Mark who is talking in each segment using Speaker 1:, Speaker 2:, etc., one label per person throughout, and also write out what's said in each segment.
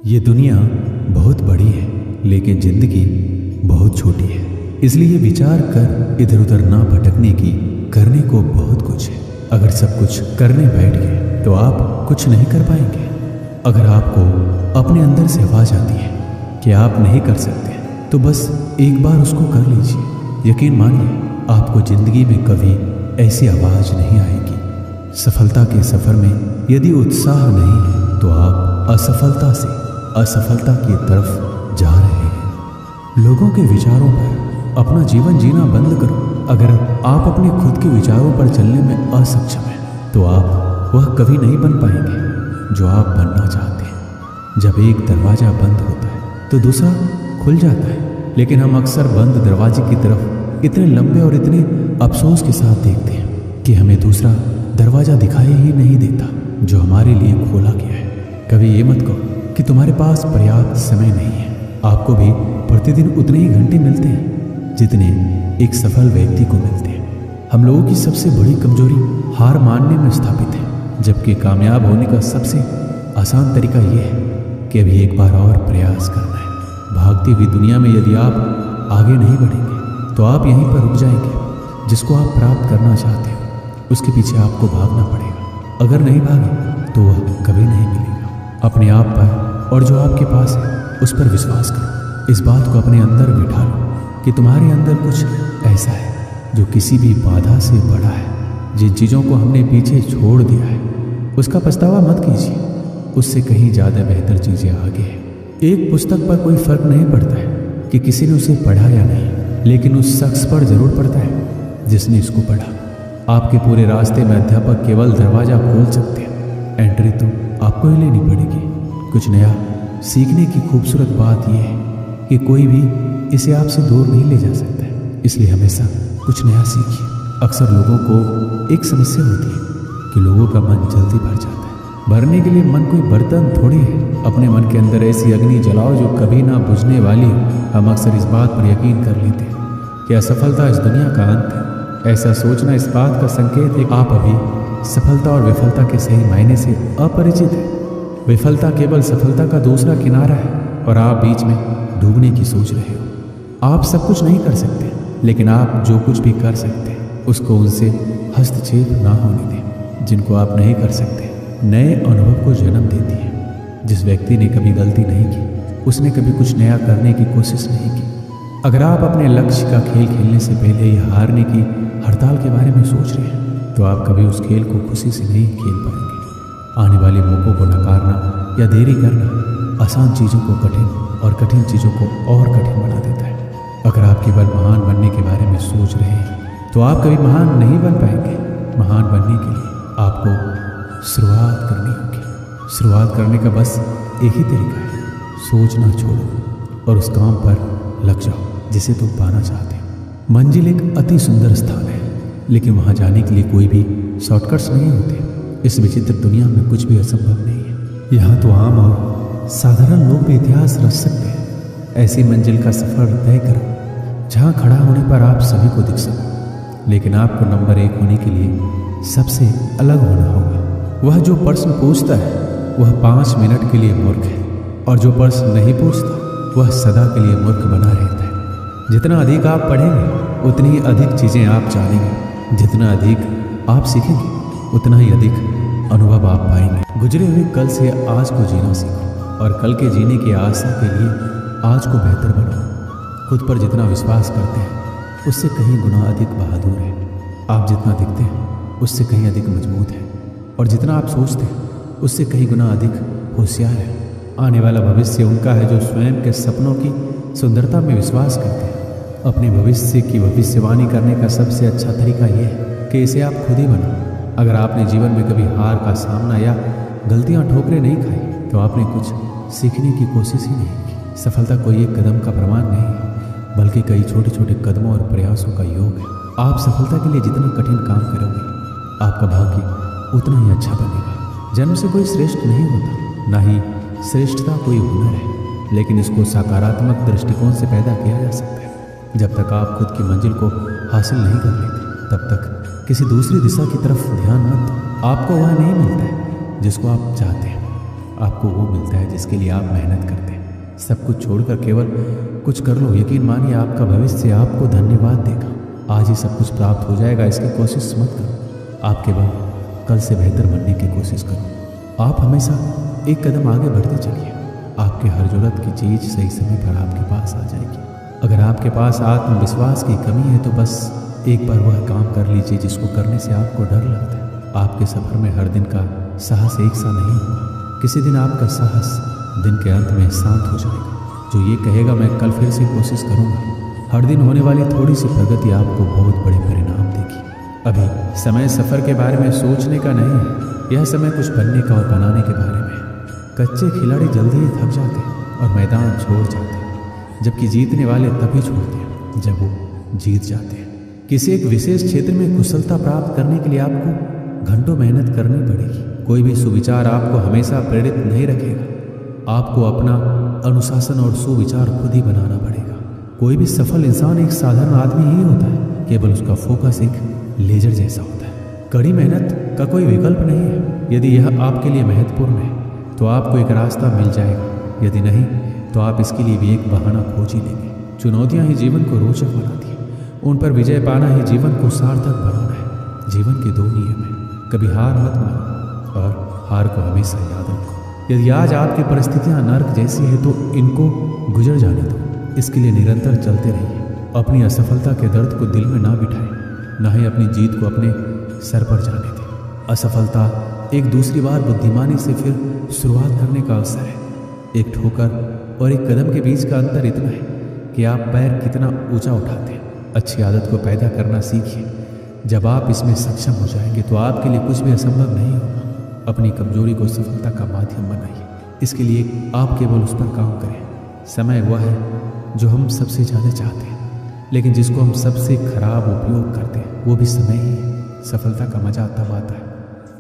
Speaker 1: ये दुनिया बहुत बड़ी है लेकिन जिंदगी बहुत छोटी है। इसलिए विचार कर इधर उधर ना भटकने की, करने को बहुत कुछ है। अगर सब कुछ करने बैठ गए तो आप कुछ नहीं कर पाएंगे। अगर आपको अपने अंदर से आवाज आती है कि आप नहीं कर सकते तो बस एक बार उसको कर लीजिए। यकीन मानिए आपको जिंदगी में कभी ऐसी आवाज नहीं आएगी। सफलता के सफर में यदि उत्साह नहीं है तो आप असफलता से असफलता की तरफ जा रहे हैं। लोगों के विचारों पर अपना जीवन जीना बंद करो। अगर आप अपने खुद के विचारों पर चलने में असक्षम हैं तो आप वह कभी नहीं बन पाएंगे जो आप बनना चाहते हैं। जब एक दरवाजा बंद होता है तो दूसरा खुल जाता है, लेकिन हम अक्सर बंद दरवाजे की तरफ इतने लंबे और इतने अफसोस के साथ देखते हैं कि हमें दूसरा दरवाजा दिखाई ही नहीं देता जो हमारे लिए खोला गया है। कभी ये मत कहो कि तुम्हारे पास पर्याप्त समय नहीं है। आपको भी प्रतिदिन उतने ही घंटे मिलते हैं जितने एक सफल व्यक्ति को मिलते हैं। हम लोगों की सबसे बड़ी कमजोरी हार मानने में स्थापित है, जबकि कामयाब होने का सबसे आसान तरीका यह है कि अभी एक बार और प्रयास करना है। भागती हुई दुनिया में यदि आप आगे नहीं बढ़ेंगे तो आप यहीं पर रुक जाएंगे। जिसको आप प्राप्त करना चाहते हो उसके पीछे आपको भागना पड़ेगा। अगर नहीं भागे तो वह कभी नहीं मिलेगा। अपने आप पर और जो आपके पास है उस पर विश्वास करो। इस बात को अपने अंदर बिठा लो कि तुम्हारे अंदर कुछ ऐसा है जो किसी भी बाधा से बड़ा है। जिन चीज़ों को हमने पीछे छोड़ दिया है उसका पछतावा मत कीजिए, उससे कहीं ज़्यादा बेहतर चीज़ें आगे हैं। एक पुस्तक पर कोई फर्क नहीं पड़ता है कि किसी ने उसे पढ़ा या नहीं, लेकिन उस शख्स पर जरूर पड़ता है जिसने इसको पढ़ा। आपके पूरे रास्ते में अध्यापक केवल दरवाजा खोल सकते हैं, एंट्री तो आपको ही लेनी पड़ेगी। कुछ नया सीखने की खूबसूरत बात यह है कि कोई भी इसे आपसे दूर नहीं ले जा सकता है, इसलिए हमेशा कुछ नया सीखिए। अक्सर लोगों को एक समस्या होती है कि लोगों का मन जल्दी भर जाता है। भरने के लिए मन कोई बर्तन थोड़ी है। अपने मन के अंदर ऐसी अग्नि जलाओ जो कभी ना बुझने वाली हो। हम अक्सर इस बात पर यकीन कर लेते हैं कि असफलता इस दुनिया का अंत है। ऐसा सोचना इस बात का संकेत है कि आप अभी सफलता और विफलता के सही मायने से अपरिचित है। विफलता केवल सफलता का दूसरा किनारा है और आप बीच में डूबने की सोच रहे हो। आप सब कुछ नहीं कर सकते, लेकिन आप जो कुछ भी कर सकते हैं उसको उनसे हस्तक्षेप ना होने दें जिनको आप नहीं कर सकते। नए अनुभव को जन्म देती है। जिस व्यक्ति ने कभी गलती नहीं की उसने कभी कुछ नया करने की कोशिश नहीं की। अगर आप अपने लक्ष्य का खेल खेलने से पहले ही हारने की हड़ताल के बारे में सोच रहे हैं तो आप कभी उस खेल को खुशी से नहीं खेल पाएंगे। आने वाले मौक़ों को नकारना या देरी करना आसान चीज़ों को कठिन और कठिन चीज़ों को और कठिन बना देता है। अगर आप केवल महान बनने के बारे में सोच रहे हैं तो आप कभी महान नहीं बन पाएंगे। महान बनने के लिए आपको शुरुआत करनी होगी। शुरुआत करने का बस एक ही तरीका है, सोचना छोड़ो और उस काम पर लग जाओ जिसे तुम पाना चाहते हो। मंजिल एक अति सुंदर स्थान है, लेकिन वहाँ जाने के लिए कोई भी शॉर्टकट्स नहीं होते। इस विचित्र दुनिया में कुछ भी असंभव नहीं है। यहाँ तो आम और साधारण लोग भी इतिहास रच सकते हैं। ऐसी मंजिल का सफ़र तय करो जहाँ खड़ा होने पर आप सभी को दिख सको, लेकिन आपको नंबर 1 होने के लिए सबसे अलग होना होगा। वह जो प्रश्न पूछता है वह 5 मिनट के लिए मूर्ख है, और जो प्रश्न नहीं पूछता वह सदा के लिए मूर्ख बना रहता है। जितना अधिक आप पढ़ेंगे उतनी ही अधिक चीज़ें आप जानेंगे। जितना अधिक आप सीखेंगे उतना ही अधिक अनुभव आप पाएंगे। गुजरे हुए कल से आज को जीना सीखो और कल के जीने की आशा के लिए आज को बेहतर बनाओ। खुद पर जितना विश्वास करते हैं उससे कहीं गुना अधिक बहादुर है। आप जितना दिखते हैं उससे कहीं अधिक मजबूत है, और जितना आप सोचते हैं उससे कहीं गुना अधिक होशियार है। आने वाला भविष्य उनका है जो स्वयं के सपनों की सुंदरता में विश्वास करते हैं। अपने भविष्य की भविष्यवाणी करने का सबसे अच्छा तरीका यह है कि इसे आप खुद ही बनाओ। अगर आपने जीवन में कभी हार का सामना या गलतियां ठोकरें नहीं खाई तो आपने कुछ सीखने की कोशिश ही नहीं की। सफलता कोई एक कदम का प्रमाण नहीं है, बल्कि कई छोटे छोटे कदमों और प्रयासों का योग है। आप सफलता के लिए जितना कठिन काम करोगे आपका भाग्य उतना ही अच्छा बनेगा। जन्म से कोई श्रेष्ठ नहीं होता, ना ही श्रेष्ठता कोई हुनर है, लेकिन इसको सकारात्मक दृष्टिकोण से पैदा किया जा सकता है। जब तक आप खुद की मंजिल को हासिल नहीं कर लेते तब तक किसी दूसरी दिशा की तरफ ध्यान मत दो। आपको वह नहीं मिलता है जिसको आप चाहते हैं। आपको वो मिलता है जिसके लिए आप मेहनत करते हैं। सब कुछ छोड़कर केवल कुछ कर लो, यकीन मानिए आपका भविष्य आपको धन्यवाद देगा। आज ही सब कुछ प्राप्त हो जाएगा, इसकी कोशिश मत करो। आप केवल कल से बेहतर बनने की कोशिश करो। आप हमेशा एक कदम आगे बढ़ते चलिए। आपके हर जरूरत की चीज़ सही समय पर आपके पास आ जाएगी। अगर आपके पास आत्मविश्वास की कमी है तो बस एक बार वह काम कर लीजिए जिसको करने से आपको डर लगता है। आपके सफ़र में हर दिन का साहस एक सा नहीं होगा। किसी दिन आपका साहस दिन के अंत में शांत हो जाएगा, जो ये कहेगा मैं कल फिर से कोशिश करूँगा। हर दिन होने वाली थोड़ी सी प्रगति आपको बहुत बड़े परिणाम देगी। अभी समय सफ़र के बारे में सोचने का नहीं है, यह समय कुछ बनने का और बनाने के बारे में। कच्चे खिलाड़ी जल्दी ही थक जाते हैं और मैदान छोड़ जाते हैं, जबकि जीतने वाले तभी छोड़ते हैं जब वो जीत जाते हैं। किसी एक विशेष क्षेत्र में कुशलता प्राप्त करने के लिए आपको घंटों मेहनत करनी पड़ेगी। कोई भी सुविचार आपको हमेशा प्रेरित नहीं रखेगा। आपको अपना अनुशासन और सुविचार खुद ही बनाना पड़ेगा। कोई भी सफल इंसान एक साधारण आदमी ही होता है, केवल उसका फोकस एक लेजर जैसा होता है। कड़ी मेहनत का कोई विकल्प नहीं है। यदि यह आपके लिए महत्वपूर्ण है तो आपको एक रास्ता मिल जाएगा, यदि नहीं तो आप इसके लिए भी एक बहाना खोज ही लेंगे। चुनौतियाँ ही जीवन को रोचक बनाती हैं, उन पर विजय पाना ही जीवन को सार्थक बनाना है। जीवन के दो नियम हैं, कभी हार मत मानो और हार को हमेशा याद रखो। यदि आज आपकी परिस्थितियाँ नर्क जैसी है तो इनको गुजर जाने दो। इसके लिए निरंतर चलते रहिए। अपनी असफलता के दर्द को दिल में ना बिठाएं, ना ही अपनी जीत को अपने सर पर जाने दें। असफलता एक दूसरी बार बुद्धिमानी से फिर शुरुआत करने का अवसर है। एक ठोकर और एक कदम के बीच का अंतर इतना है कि आप पैर कितना ऊंचा उठाते हैं। अच्छी आदत को पैदा करना सीखिए। जब आप इसमें सक्षम हो जाएंगे तो आपके लिए कुछ भी असंभव नहीं होगा। अपनी कमजोरी को सफलता का माध्यम बनाइए। इसके लिए आप केवल उस पर काम करें। समय वह है जो हम सबसे ज़्यादा चाहते हैं, लेकिन जिसको हम सबसे खराब उपयोग करते हैं वो भी समय ही है। सफलता का मजा तब आता है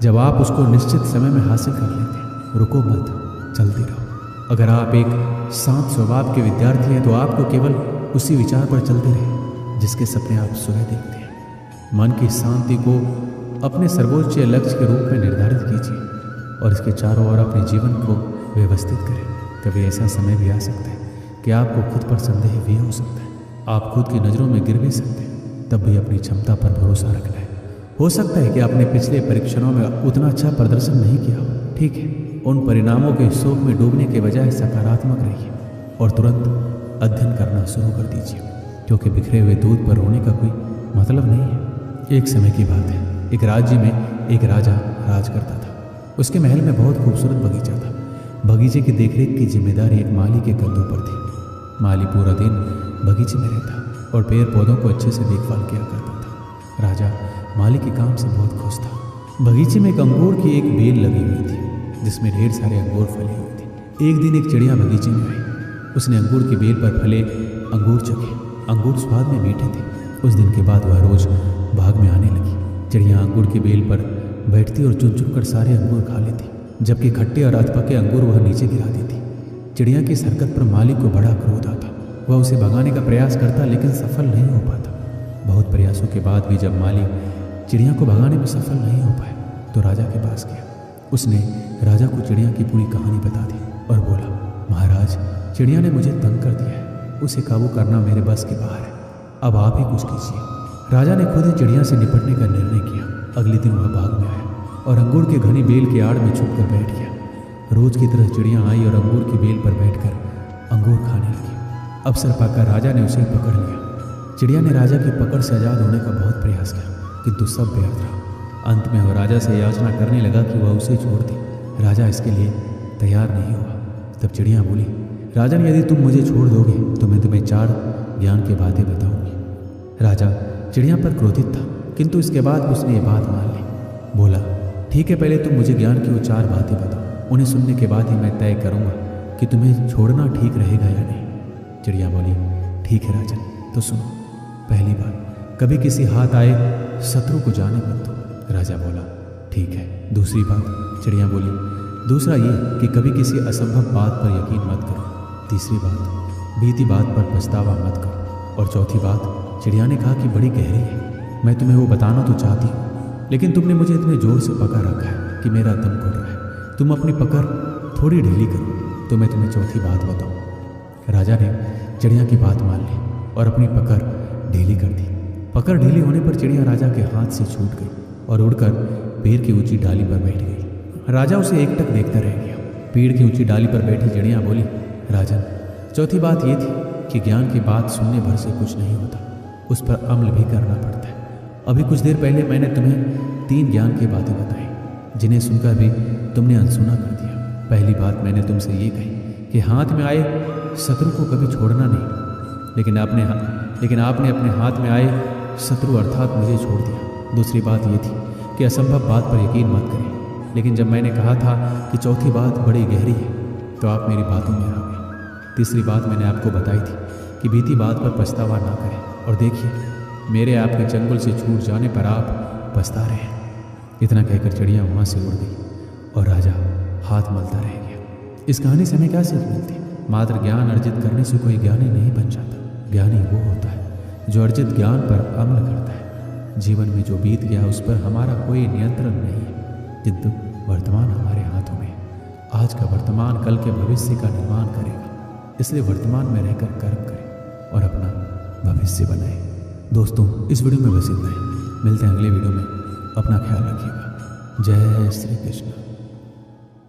Speaker 1: जब आप उसको निश्चित समय में हासिल कर लेते हैं। रुको मत, चलते रहो। अगर आप एक शांत स्वभाव के विद्यार्थी हैं तो आपको केवल उसी विचार पर चलते रहे जिसके सपने आप सुबह देखते हैं। मन की शांति को अपने सर्वोच्च लक्ष्य के रूप में निर्धारित कीजिए और इसके चारों ओर अपने जीवन को व्यवस्थित करें। कभी ऐसा समय भी आ सकता है कि आपको खुद पर संदेह भी हो सकता है। आप खुद की नज़रों में गिर भी सकते हैं, तब भी अपनी क्षमता पर भरोसा रखना है। हो सकता है कि आपने पिछले परीक्षणों में उतना अच्छा प्रदर्शन नहीं किया हो, ठीक है। उन परिणामों के शोक में डूबने के बजाय सकारात्मक रहिए और तुरंत अध्ययन करना शुरू कर दीजिए, क्योंकि बिखरे हुए दूध पर रोने का कोई मतलब नहीं है। एक समय की बात है, एक राज्य में एक राजा राज करता था। उसके महल में बहुत खूबसूरत बगीचा था। बगीचे की देखरेख की जिम्मेदारी एक माली के कंधों पर थी। माली पूरा दिन बगीचे में रहता और पेड़ पौधों को अच्छे से देखभाल किया करता था। राजा माली के काम से बहुत खुश था। बगीचे में एक अंगूर की एक बेल लगी हुई थी जिसमें ढेर सारे अंगूर फले हुए थे। एक दिन एक चिड़िया बगीचे में आई। उसने अंगूर की बेल पर फले अंगूर चखे। अंगूर स्वाद में मीठे थे। उस दिन के बाद वह रोज बाग में आने लगी। चिड़िया अंगूर की बेल पर बैठती और चुन चुन कर सारे अंगूर खा लेती, जबकि खट्टे और अधपके अंगूर वह नीचे गिराती थी। चिड़िया की इस हरकत पर माली को बड़ा क्रोध आता। वह उसे भगाने का प्रयास करता लेकिन सफल नहीं हो पाता। बहुत प्रयासों के बाद भी जब माली चिड़िया को भगाने में सफल नहीं हो पाया तो राजा के पास गया। उसने राजा को चिड़िया की पूरी कहानी बता दी और बोला, महाराज, चिड़िया ने मुझे तंग कर दिया है। उसे काबू करना मेरे बस के बाहर है। अब आप ही कुछ कीजिए। राजा ने खुद ही चिड़िया से निपटने का निर्णय किया। अगले दिन वह बाग में आया और अंगूर के घनी बेल की आड़ में छुपकर बैठ गया। रोज की तरह चिड़िया आई और अंगूर की बेल पर बैठकर अंगूर खाने लगी। अवसर पाकर राजा ने उसे पकड़ लिया। चिड़िया ने राजा की पकड़ से आज़ाद होने का बहुत प्रयास किया, किंतु सब व्यर्थ रहा। अंत में वह राजा से याचना करने लगा कि वह उसे छोड़ दे। राजा इसके लिए तैयार नहीं हुआ। तब चिड़िया बोली, राजन, यदि तुम मुझे छोड़ दोगे तो मैं तुम्हें 4 ज्ञान की बातें बताऊंगी। राजा चिड़िया पर क्रोधित था, किंतु इसके बाद उसने ये बात मान ली। बोला, ठीक है, पहले तुम मुझे ज्ञान की वो 4 बातें बताओ। उन्हें सुनने के बाद ही मैं तय करूंगा कि तुम्हें छोड़ना ठीक रहेगा या नहीं। चिड़िया बोली, ठीक है राजन, तो सुनो। पहली बात, कभी किसी हाथ आए शत्रु को जाने मत दो। राजा बोला, ठीक है। दूसरी बात, चिड़िया बोली, दूसरा ये कि कभी किसी असंभव बात पर यकीन मत करो। तीसरी बात, बीती बात पर पछतावा मत करो। और चौथी बात, चिड़िया ने कहा कि बड़ी गहरी है, मैं तुम्हें वो बताना तो चाहती हूँ, लेकिन तुमने मुझे इतने जोर से पकड़ रखा है कि मेरा दम घुट रहा है। तुम अपनी पकड़ थोड़ी ढीली करो तो मैं तुम्हें चौथी बात बताऊं। राजा ने चिड़िया की बात मान ली और अपनी पकड़ ढीली कर दी। पकड़ ढीली होने पर चिड़िया राजा के हाथ से छूट गई और उड़कर पेड़ की ऊंची डाली पर बैठ गई। राजा उसे एकटक देखता रह गया। पेड़ की ऊंची डाली पर बैठी चिड़िया बोली, राजन, चौथी बात यह थी कि ज्ञान की बात सुनने भर से कुछ नहीं होता, उस पर अमल भी करना पड़ता है। अभी कुछ देर पहले मैंने तुम्हें 3 ज्ञान की बातें बताई जिन्हें सुनकर भी तुमने अनसुना कर दिया। पहली बात मैंने तुमसे ये कही कि हाथ में आए शत्रु को कभी छोड़ना नहीं, लेकिन आपने अपने हाथ में आए शत्रु अर्थात मुझे छोड़ दिया। दूसरी बात ये थी कि असंभव बात पर यकीन मत करें, लेकिन जब मैंने कहा था कि चौथी बात बड़ी गहरी है तो आप मेरी बातों में आ गए। तीसरी बात मैंने आपको बताई थी कि बीती बात पर पछतावा ना करें, और देखिए मेरे आपके चंगुल से छूट जाने पर आप पछता रहे हैं। इतना कहकर चिड़िया वहाँ से उड़ गई और राजा हाथ मलता रह गया। इस कहानी से हमें क्या सीख मिलती? मात्र ज्ञान अर्जित करने से कोई ज्ञानी नहीं बन जाता। ज्ञानी वो होता है जो अर्जित ज्ञान पर अमल करता है। जीवन में जो बीत गया उस पर हमारा कोई नियंत्रण नहीं है, किंतु वर्तमान हमारे हाथों में है। आज का वर्तमान कल के भविष्य का निर्माण करेगा, इसलिए वर्तमान में रहकर कर्म करें और अपना भविष्य बनाएं। दोस्तों, इस वीडियो में बस इतना ही। मिलते हैं अगले वीडियो में। अपना ख्याल रखिएगा। जय श्री कृष्ण।